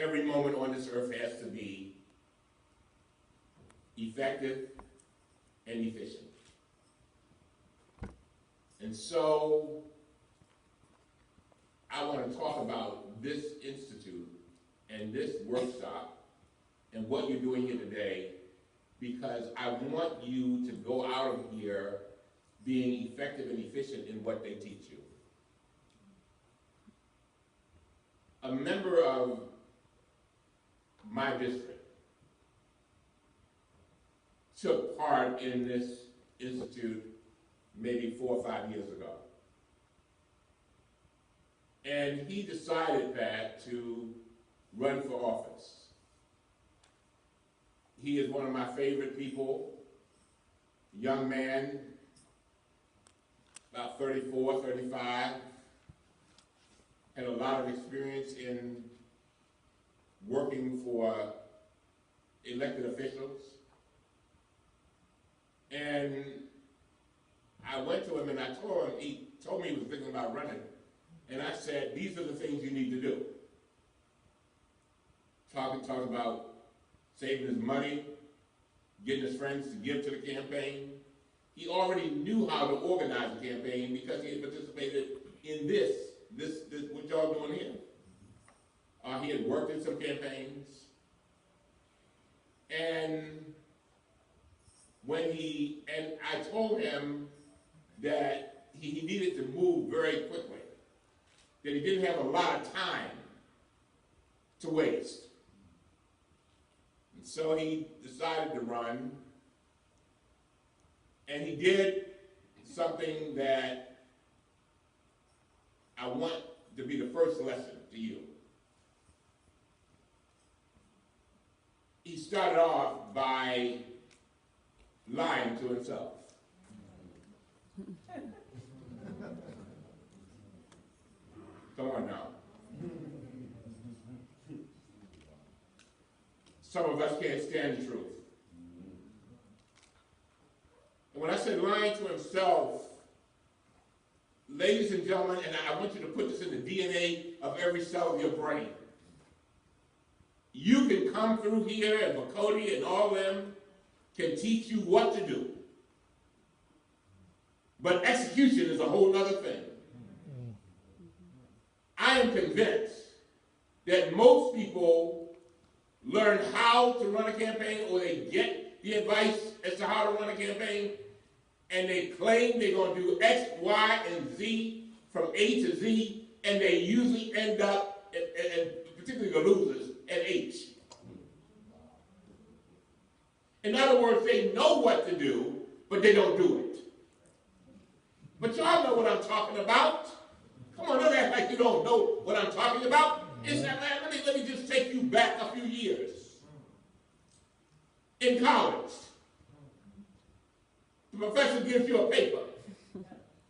every moment on this earth has to be effective and efficient. And so I want to talk about this institute and this workshop and what you're doing here today, because I want you to go out of here being effective and efficient in what they teach you. A member of my district took part in this institute maybe 4 or 5 years ago. And he decided that to run for office. He is one of my favorite people, young man, about 34, 35, had a lot of experience in working for elected officials. And I went to him and I told him, he told me he was thinking about running. And I said, these are the things you need to do. Talking about saving his money, getting his friends to give to the campaign. He already knew how to organize a campaign because he had participated in this what y'all doing here. He had worked in some campaigns. And I told him that he needed to move very quickly, that he didn't have a lot of time to waste. And so he decided to run, and he did something that I want to be the first lesson to you. He started off by lying to himself. Come on now. Some of us can't stand the truth. And when I said lying to himself, ladies and gentlemen, and I want you to put this in the DNA of every cell of your brain. You can come through here, and Makoti and all them can teach you what to do. But execution is a whole other thing. I am convinced that most people learn how to run a campaign, or they get the advice as to how to run a campaign, and they claim they're going to do X, Y, and Z from A to Z, and they usually end up, and particularly the losers, at H. In other words, they know what to do, but they don't do it. But y'all know what I'm talking about. Come on, don't act like you don't know what I'm talking about. Let me just take you back a few years. In college, the professor gives you a paper.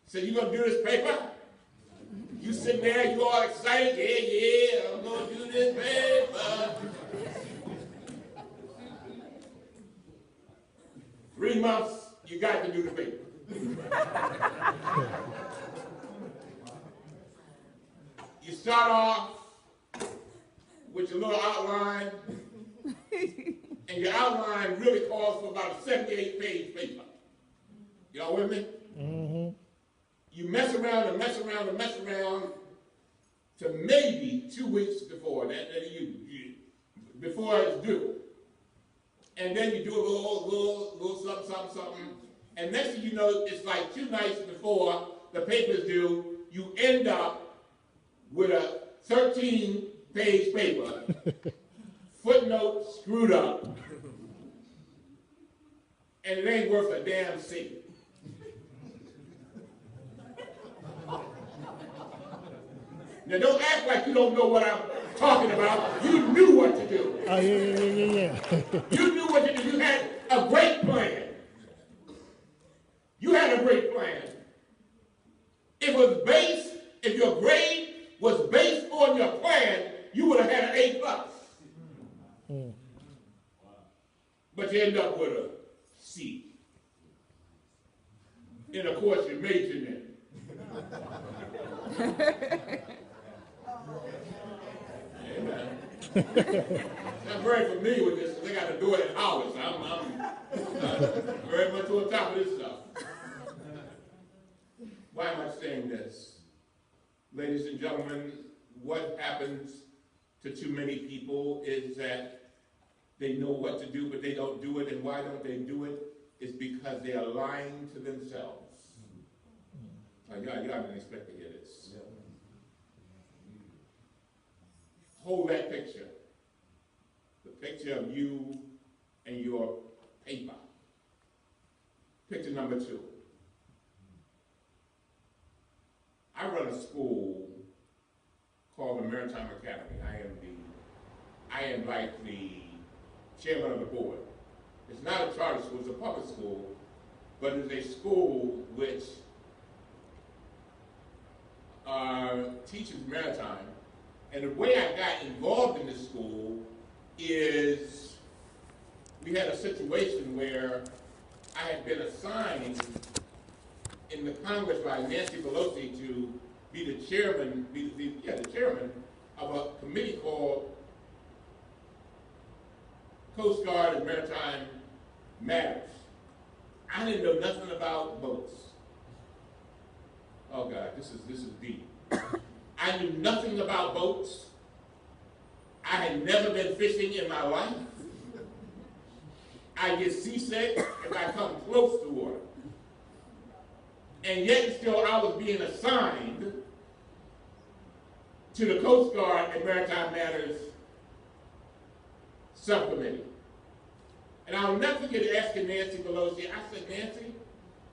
Said, you gonna do this paper? You sitting there, you all excited, yeah, I'm gonna do this paper. 3 months, you got to do the paper. You start off with your little outline, and your outline really calls for about a 78-page paper. Y'all with me? Mm-hmm. You mess around and mess around and mess around to maybe 2 weeks before before it's due. And then you do a little something. And next thing you know, it's like 2 nights before the paper's due, you end up with a 13-page paper, footnote screwed up, and it ain't worth a damn cent. Now don't act like you don't know what I'm talking about. You knew what to do. Oh, yeah. You knew what to do. You had a great plan. You had a great plan. If your grade was based on your plan, you would have had an A+. But you end up with a C. And of course you majored in it. Amen. I'm very familiar with this because they got to do it in hours. I'm very much on top of this stuff. Why am I saying this? Ladies and gentlemen, what happens to too many people is that they know what to do, but they don't do it. And why don't they do it? It's because they are lying to themselves. Y'all didn't expect to hear this. Hold that picture. The picture of you and your paper. Picture number 2. I run a school called the Maritime Academy. I am like the chairman of the board. It's not a charter school, it's a public school, but it's a school which teaches maritime. And the way I got involved in this school is we had a situation where I had been assigned in the Congress by Nancy Pelosi to be the chairman, the chairman of a committee called Coast Guard and Maritime Matters. I didn't know nothing about boats. Oh God, this is deep. I knew nothing about boats. I had never been fishing in my life. I get seasick if I come close to water. And yet still I was being assigned to the Coast Guard and Maritime Matters subcommittee. And I'll never forget asking Nancy Pelosi, I said, Nancy,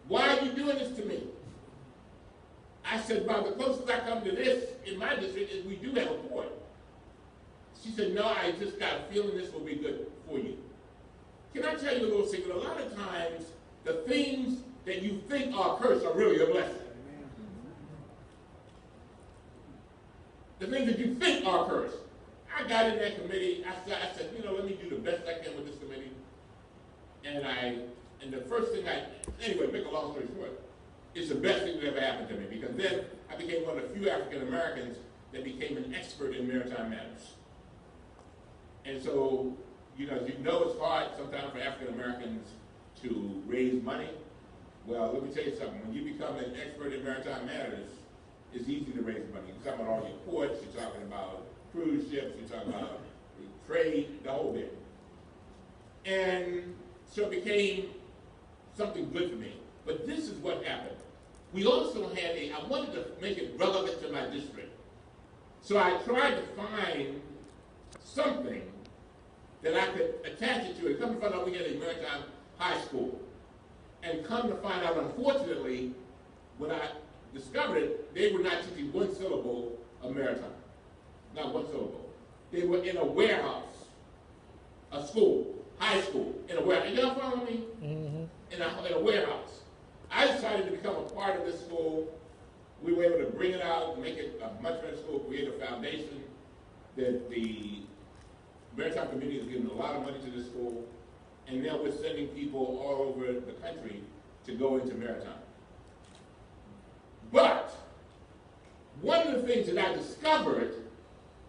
why are you doing this to me? I said, well, the closest I come to this in my district is we do have a port. She said, no, I just got a feeling this will be good for you. Can I tell you a little secret? A lot of times, the things that you think are a curse are really a blessing. The things that you think are a curse. I got in that committee, I said, let me do the best I can with this committee. And the first thing anyway, make a long story short, it's the best thing that ever happened to me, because then I became one of the few African Americans that became an expert in maritime matters. And so, as it's hard sometimes for African Americans to raise money. Well, let me tell you something. When you become an expert in maritime matters, it's easy to raise money. You're talking about all your ports, you're talking about cruise ships, you're talking about trade, the whole bit. And so it became something good for me. But this is what happened. We also had I wanted to make it relevant to my district. So I tried to find something that I could attach it to. And come to find out we had a maritime high school. And come to find out, unfortunately, when I discovered it, they were not teaching one syllable of maritime. Not one syllable. They were in a warehouse, a school, high school, in a warehouse. Y'all follow me? Mm-hmm. In a warehouse. I decided to become a part of this school. We were able to bring it out, make it a much better school, create a foundation that the maritime community has given a lot of money to this school. And now we're sending people all over the country to go into maritime. But one of the things that I discovered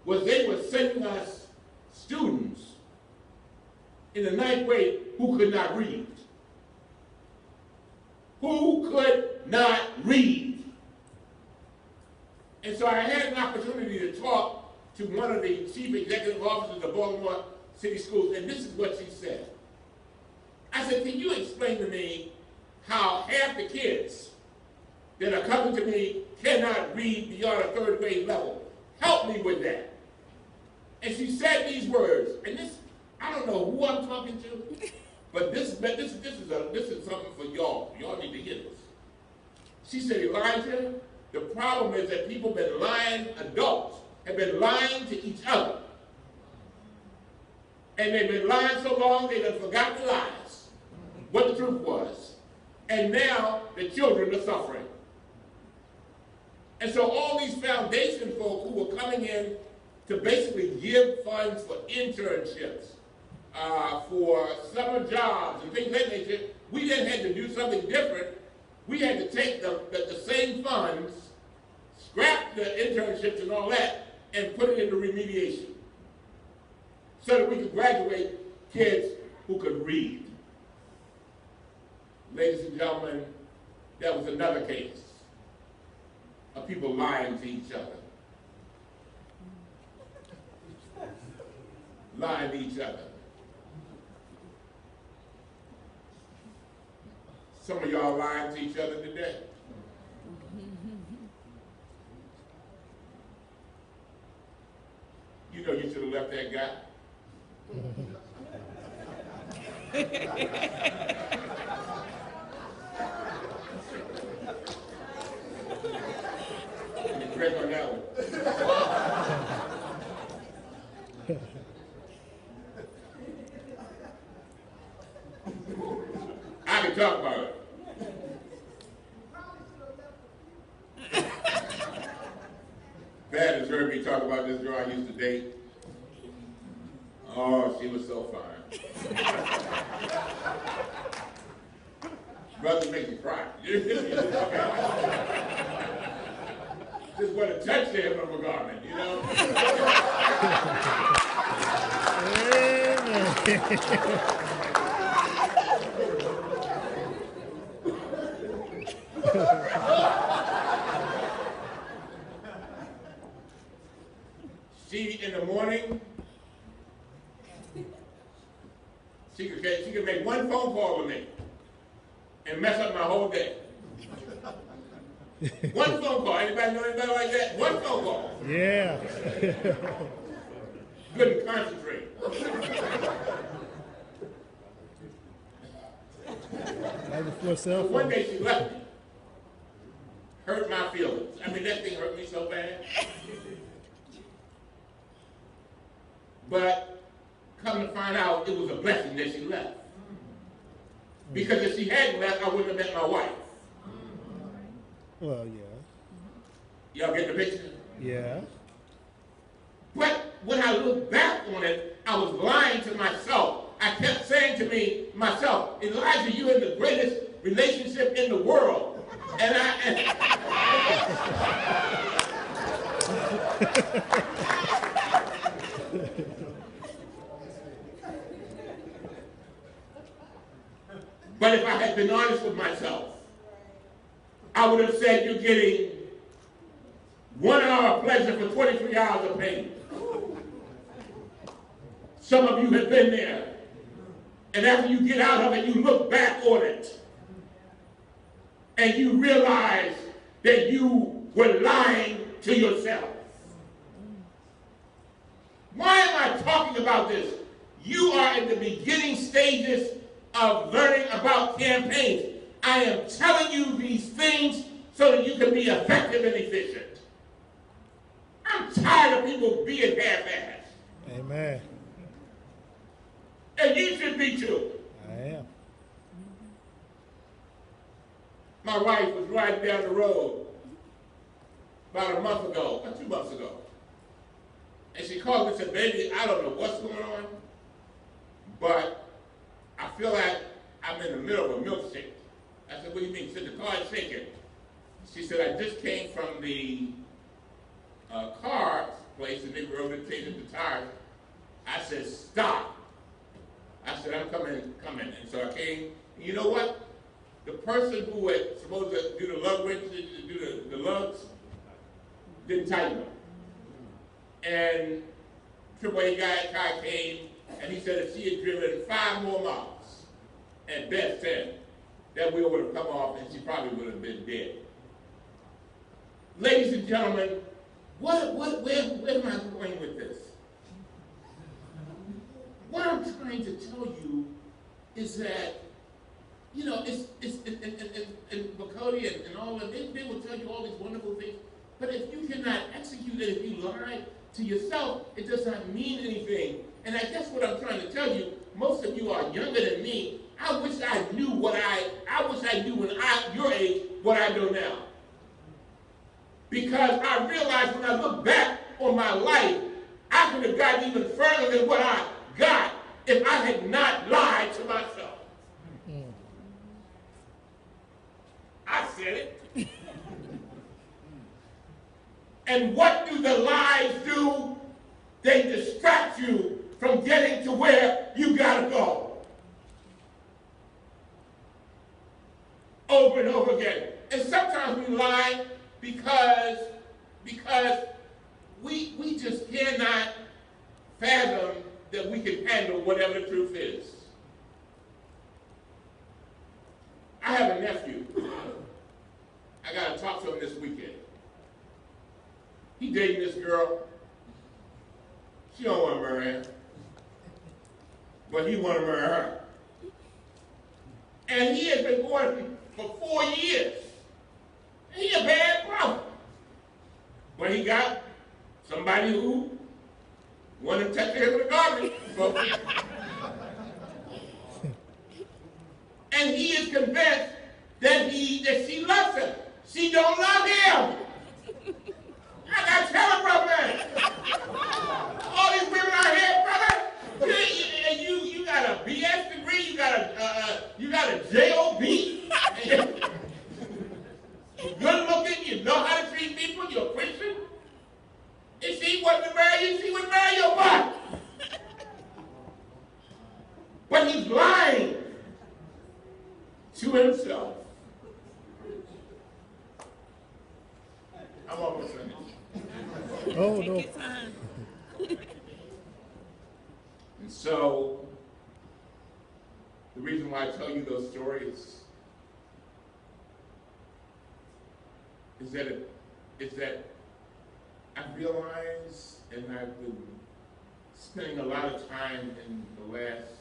was they were sending us students in the 9th grade who could not read. Who could not read. And so I had an opportunity to talk to one of the chief executive officers of Baltimore City Schools, and this is what she said. I said, can you explain to me how half the kids that are coming to me cannot read beyond a 3rd grade level? Help me with that. And she said these words, and this, I don't know who I'm talking to, but this is something for y'all. Y'all need to hear this. She said, Elijah, the problem is that people have been lying, adults have been lying to each other. And they've been lying so long they have forgotten the lies, what the truth was. And now the children are suffering. And so all these foundation folk who were coming in to basically give funds for internships, for summer jobs and things of that nature, we then had to do something different. We had to take the same funds, scrap the internships and all that, and put it into remediation. so that we could graduate kids who could read. Ladies and gentlemen, that was another case of people lying to each other. Lying to each other. Some of y'all lying to each other today. You know you should have left that guy. Drink on that one. I can talk about it. Pat has heard me talk about this girl I used to date. Oh, she was so fine. Brother make you cry. Just want to touch the hem of a garment, you know? She, in the morning, she could make one phone call with me and mess up my whole day. One phone call. Anybody know anybody like that? One phone call. Yeah. Couldn't concentrate. So one day she left me. Hurt my feelings. I mean, that thing hurt me so bad. But come to find out, it was a blessing that she left. Because if she hadn't left, I wouldn't have met my wife. Well, yeah. Y'all get the picture? Yeah. But when I look back on it, I was lying to myself. I kept saying to myself, Elijah, you're in the greatest relationship in the world. And but if I had been honest with myself, I would have said you're getting 1 hour of pleasure for 23 hours of pain. Some of you have been there. And after you get out of it, you look back on it. And you realize that you were lying to yourself. Why am I talking about this? You are in the beginning stages of learning about campaigns. I am telling you these things so that you can be effective and efficient. I'm tired of people being half-assed. Amen. And you should be too. I am. My wife was riding down the road about a month ago, or 2 months ago. And she called and said, baby, I don't know what's going on, but I feel like I'm in the middle of a milkshake. I said, what do you mean? She said, the car is shaking. She said, I just came from the car place and they were over changing the tires. I said, stop. I said, I'm coming. And so I came. And you know what? The person who was supposed to do the lug wrench, do the lugs, didn't tighten them. And AAA guy came, and he said if she had driven 5 more miles, at best 10, that wheel would have come off and she probably would have been dead. Ladies and gentlemen, where am I going with this? What I'm trying to tell you is that, you know, it's Bacardi and all of it, they will tell you all these wonderful things, but if you cannot execute it, if you lie to yourself, it does not mean anything. And I guess what I'm trying to tell you, most of you are younger than me. I wish I knew when your age, what I know now. Because I realized when I look back on my life, I could have gotten even further than what I got if I had not lied to myself. I said it. And what do the lies do? They distract you from getting to where you gotta go. Over and over again. And sometimes we lie because we just cannot fathom that we can handle whatever the truth is. I have a nephew. I got to talk to him this weekend. He dating this girl. She don't want to marry him, but he want to marry her. And he has been going for 4 years. And he a bad brother. But he got somebody who wanted to touch him with a garbage. And he is convinced that she loves him. She don't love him. I got to tell her, brother. All these women out here, brother, you got a BS degree, you got a JOB. You're good looking, you know how to treat people, you're a Christian. If she wasn't to marry you, she would marry your butt. But he's lying to himself. I'm almost finished. Oh, no. And so, the reason why I tell you those stories is that I realize, and I've been spending a lot of time in the last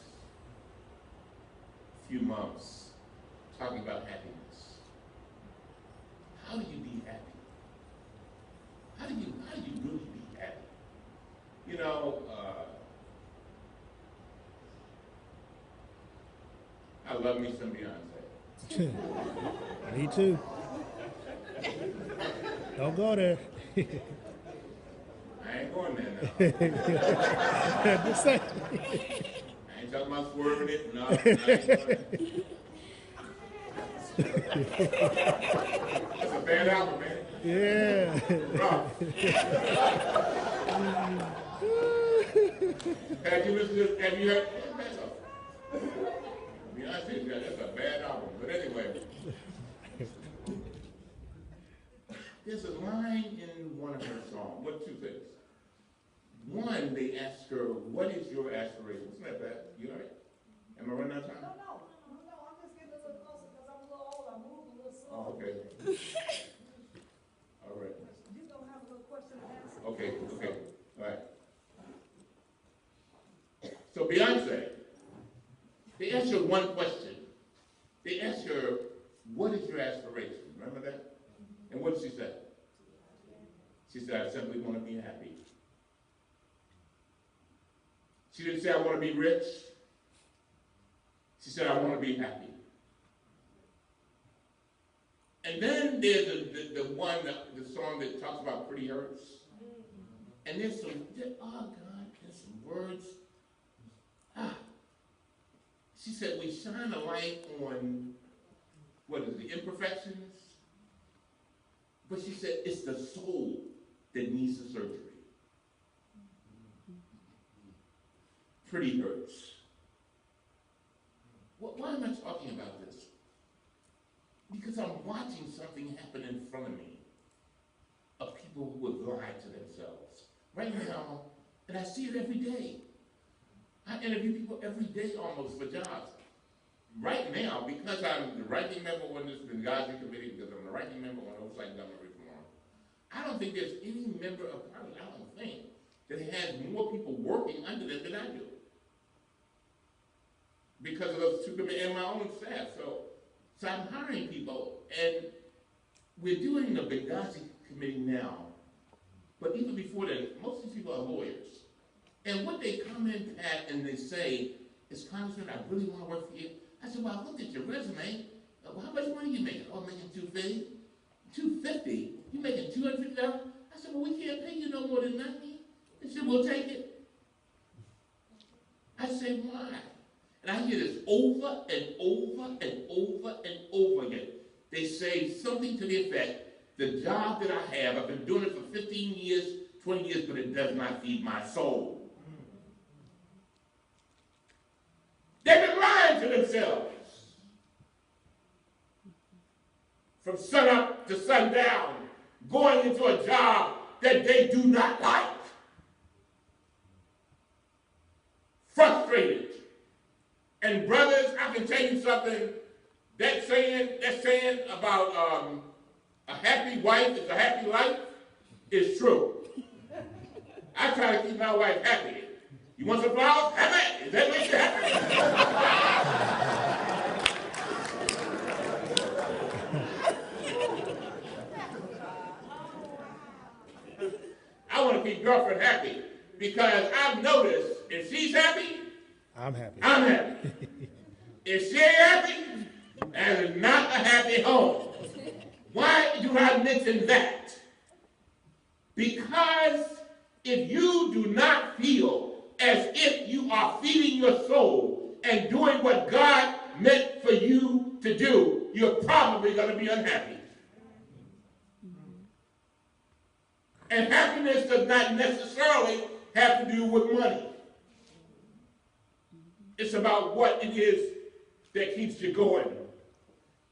few months talking about happiness. How do you be happy? How do you really be happy? You know, I love me some Beyonce. Me too. Don't go there. I ain't going there now. Just say. I ain't talking about swerving it. No, I ain't going there. That's a bad album, man. Yeah. Have you heard? Beyonce, that's a bad album. But anyway, there's a line in one of her songs. What two things? One, they ask her, "What is your aspiration?" Isn't that bad? You all right? Am I running out of time? No, I'm just getting a little closer because I'm a little old. I move a little slow. Oh, okay. All right. You don't have a little question and answer. Okay. All right. So Beyonce, they asked her one question. They asked her, "What is your aspiration?" Remember that? And what did she say? She said, "I simply want to be happy." She didn't say, "I want to be rich." She said, "I want to be happy." And then there's the song that talks about pretty hurts. And there's some words. She said, "We shine a light on, the imperfections?" But she said, it's the soul that needs the surgery. Pretty hurts. Why am I talking about this? Because I'm watching something happen in front of me of people who have lied to themselves. Right now, and I see it every day. I interview people every day almost for jobs. Right now, because I'm the ranking member on this Benghazi committee, because I'm the ranking member on Oversight Government Reform, I don't think there's any member of Congress, I don't think, that has more people working under them than I do. Because of those two committees and my own staff. So I'm hiring people, and we're doing the Benghazi committee now. But even before that, most of these people are lawyers. And what they come in, Pat, and they say is, "Congressman, I really want to work for you." I said, "Well, I looked at your resume. Well, how much money you making?" "Oh, I'm making $250. $250? You making $250? I said, "Well, we can't pay you no more than $90. They said, "We'll take it." I said, "Why?" And I hear this over and over and over and over again. They say something to the effect, "The job that I have, I've been doing it for 15 years, 20 years, but it does not feed my soul." from sunup to sundown, going into a job that they do not like. Frustrated. And brothers, I can tell you something, that saying about a happy wife is a happy life is true. I try to keep my wife happy. You want some flowers? Have it. Is that what you happy? I want to keep girlfriend happy because I've noticed if she's happy, I'm happy. I'm happy. If she ain't happy, that is not a happy home. Why do I mention that? Because if you do not feel as if you are feeding your soul and doing what God meant for you to do, you're probably going to be unhappy. And happiness does not necessarily have to do with money. It's about what it is that keeps you going.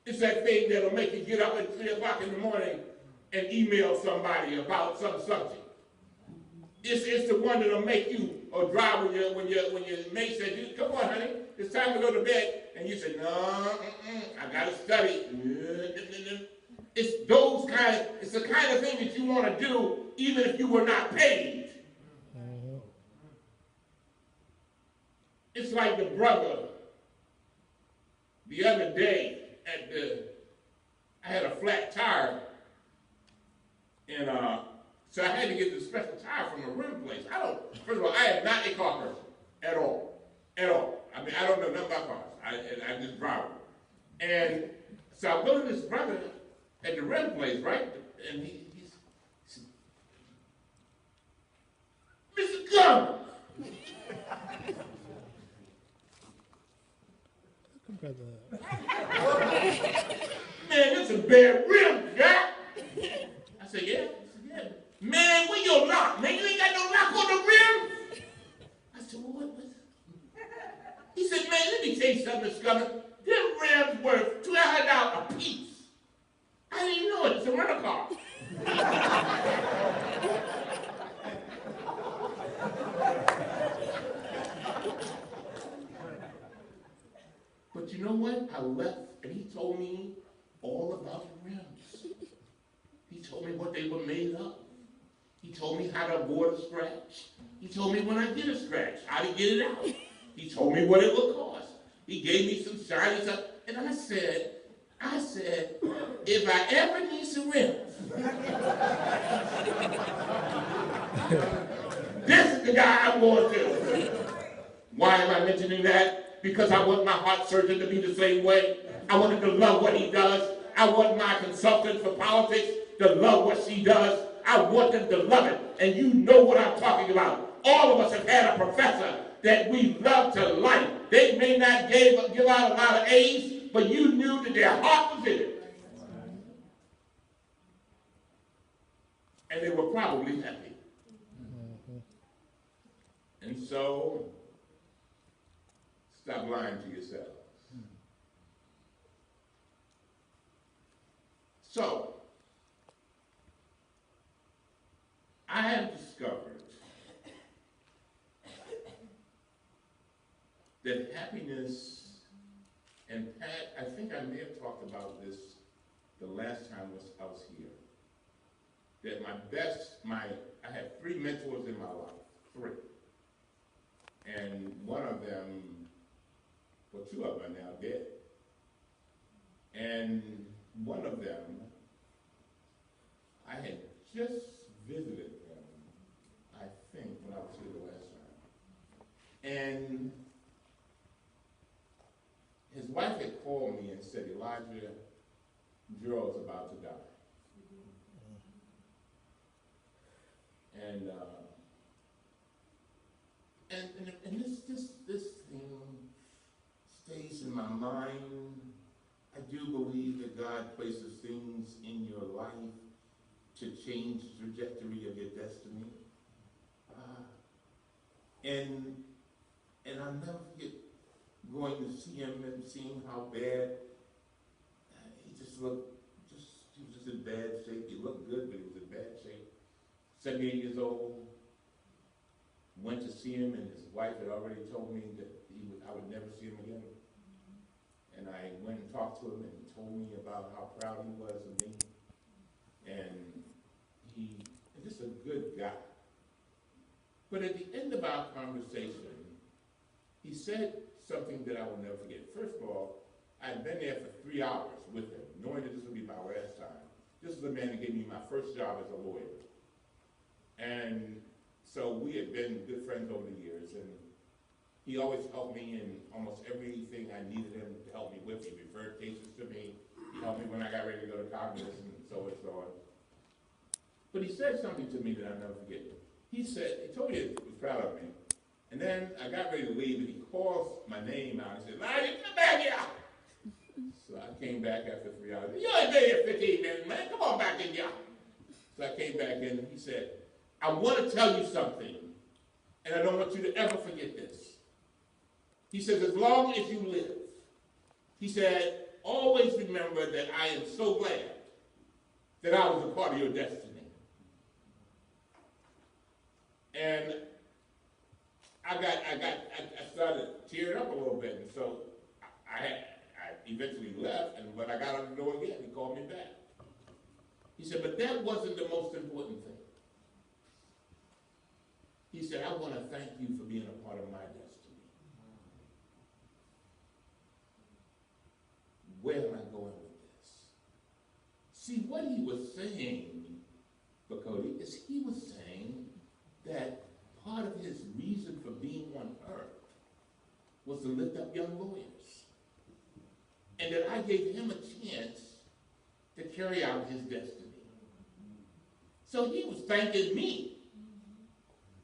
It's that thing that'll make you get up at 3 o'clock in the morning and email somebody about some subject. It's the one that'll make you, or drive when your mate said, "Come on, honey, it's time to go to bed," and you say, "No, I gotta study." It's the kind of thing that you want to do even if you were not paid. It's like the brother the other day I had a flat tire, and so I had to get the special tire from a rim place. First of all, I am not a car person at all. I mean, I don't know nothing about cars. I just drive them. And so I go to this brother at the rim place, right? And he said, "Mr. Cummings." "Man, this is a bad rim, Jack." I said, "Yeah." He said, "Yeah." "Man, where your lock? Man, you ain't got no lock on the rim." I said, "Well, what?" He said, "Man, let me tell you something, Mr. Cummings. Them rims worth $1,200 a piece." I didn't even know it. It's a rental car. But you know what? I left, and he told me all about the rims. He told me what they were made of. He told me how to avoid a scratch. He told me when I get a scratch, how to get it out. He told me what it would cost. He gave me some shiny stuff. And I said, if I ever need some rims, this is the guy I'm going to. Why am I mentioning that? Because I want my heart surgeon to be the same way. I want him to love what he does. I want my consultant for politics to love what she does. I want them to love it. And you know what I'm talking about. All of us have had a professor that we love to like. They may not give out a lot of A's, but you knew that their heart was in it. And they were probably happy. And so, stop lying to yourselves. So, I have discovered that happiness, and Pat, I think I may have talked about this the last time I was here, that I have 3 mentors in my life, 3. And one of them, well, 2 of them are now dead. And one of them, I had just visited him, I think, when I was here the last time. And his wife had called me and said, "Elijah, Gerald's about to die." And this thing stays in my mind. I do believe that God places things in your life to change the trajectory of your destiny. And I'll never forget going to see him and seeing how bad he just looked, just He was just in bad shape. He looked good, but he was in bad shape. 78 years old. Went to see him, and his wife had already told me that I would never see him again. And I went and talked to him, and he told me about how proud he was of me. And he's just a good guy. But at the end of our conversation, he said something that I will never forget. First of all, I had been there for 3 hours with him, knowing that this would be my last time. This is the man that gave me my first job as a lawyer. And so we had been good friends over the years, and he always helped me in almost everything I needed him to help me with. He referred cases to me. He helped me when I got ready to go to Congress, and so and so on. But he said something to me that I'll never forget. He told me he was proud of me. And then I got ready to leave, and he calls my name out. He said, "Lonnie, come back here." So I came back after 3 hours. "You ain't been here 15 minutes, man. Come on back in here." So I came back in, and he said, "I want to tell you something, and I don't want you to ever forget this." He says, "As long as you live," he said, "always remember that I am so glad that I was a part of your destiny." And I started tearing up a little bit, and so I eventually left, and when I got out the door again, he called me back. He said, "But that wasn't the most important thing." He said, "I want to thank you for being a part of my destiny." Where am I going with this? See, what he was saying, Bakodi, is he was saying that part of his reason for being on earth was to lift up young lawyers. And that I gave him a chance to carry out his destiny. So he was thanking me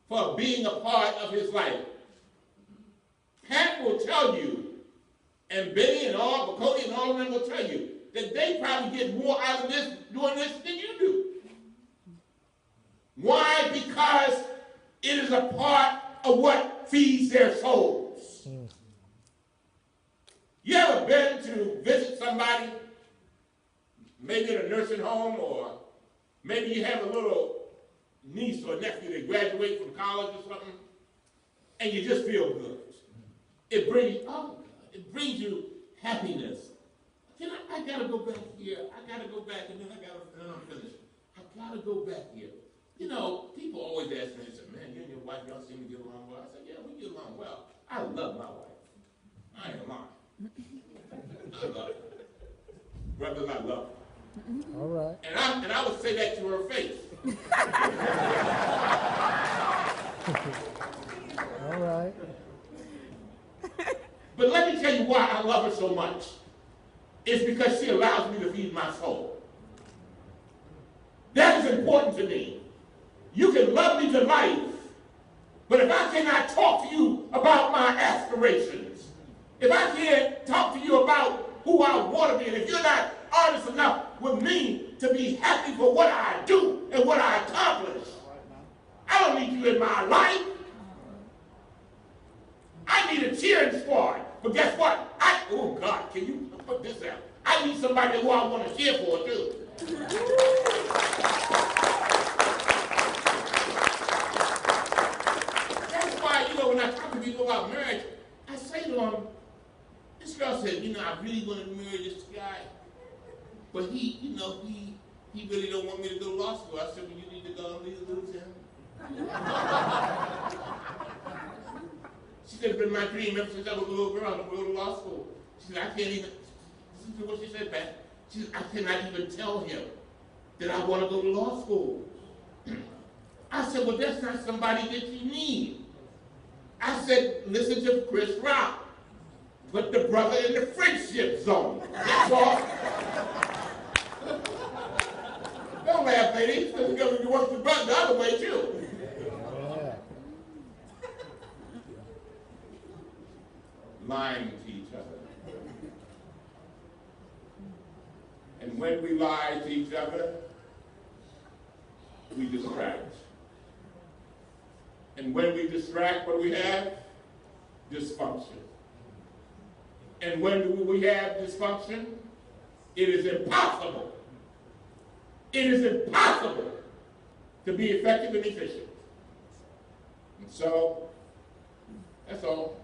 for being a part of his life. Pat will tell you, and Benny and all, Bakodi and all of them will tell you, that they probably get more out of this doing this than you do. Why? Because it is a part of what feeds their souls. You ever been to visit somebody, maybe in a nursing home, or maybe you have a little niece or nephew that graduate from college or something, and you just feel good. It brings you happiness. I gotta go back here. I gotta go back, and then I'm finished. I gotta go back here. You know, people always ask me, they say, "Man, you and your wife, y'all seem to get along well." I said, "Yeah, we get along well. I love my wife. I ain't lying. I love her. Brothers, I love her." All right. And I would say that to her face. All right. But let me tell you why I love her so much. It's because she allows me to feed my soul. That is important to me. You can love me to life, but if I cannot talk to you about my aspirations, if I can't talk to you about who I want to be, and if you're not honest enough with me to be happy for what I do and what I accomplish, I don't need you in my life. I need a cheering squad. But guess what? Oh God, can you put this out? I need somebody who I want to cheer for too. That's why, when I talk to people about marriage, I say to them, this girl said, "I really want to marry this guy, but he really don't want me to go to law school." I said, "Well, you need to go and lose him." She said, "It's been my dream ever since I was a little girl to go to law school." She said, "I can't even," this is what she said, Pat. She said, "I cannot even tell him that I want to go to law school." I said, "Well, that's not somebody that you need." I said, "Listen to Chris Rock. Put the brother in the friendship zone. That's all." Don't laugh, ladies. Because you work the brother the other way, too. Yeah. Lying to each other. And when we lie to each other, we distract. And when we distract, what do we have? Dysfunction. And when we have dysfunction, it is impossible it is impossible to be effective and efficient. And so, that's all.